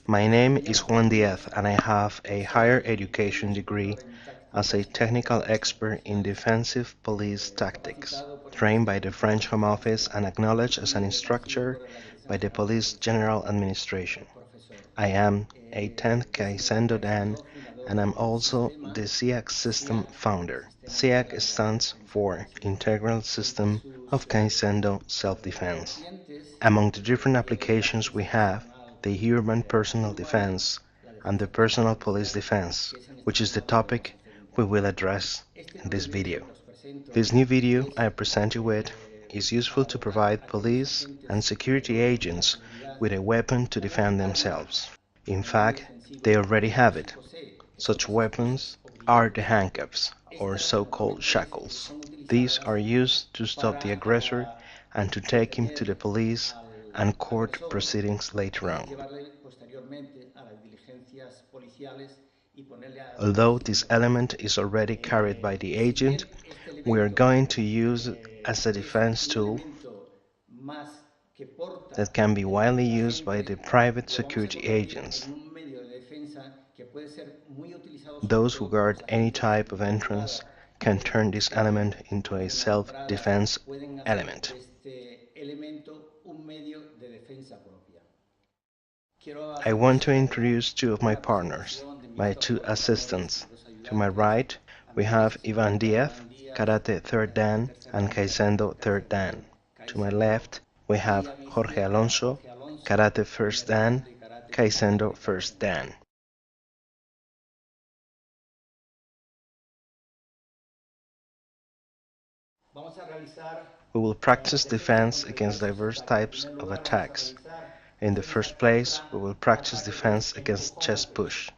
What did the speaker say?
My name is Juan Díaz and I have a higher education degree as a technical expert in defensive police tactics, trained by the French Home Office and acknowledged as an instructor by the Police General Administration. I am a 10th Kaisendo Dan and I'm also the SIAC system founder. SIAC stands for Integral System of Kaisendo Self-Defense. Among the different applications we have, the urban personal defense and the personal police defense, which is the topic we will address in this video. This new video I present you with is useful to provide police and security agents with a weapon to defend themselves. In fact, they already have it. Such weapons are the handcuffs, or so-called shackles. These are used to stop the aggressor and to take him to the police and court proceedings later on. Although this element is already carried by the agent, we are going to use it as a defense tool that can be widely used by the private security agents, those who guard any type of entrance can turn this element into a self-defense element. I want to introduce two of my partners, my two assistants. To my right, we have Ivan Díaz, Karate 3rd Dan and Kaisendo 3rd Dan. To my left, we have Jorge Alonso, Karate 1st Dan, Kaisendo 1st Dan. We will practice defense against diverse types of attacks. In the first place, we will practice defense against chest push.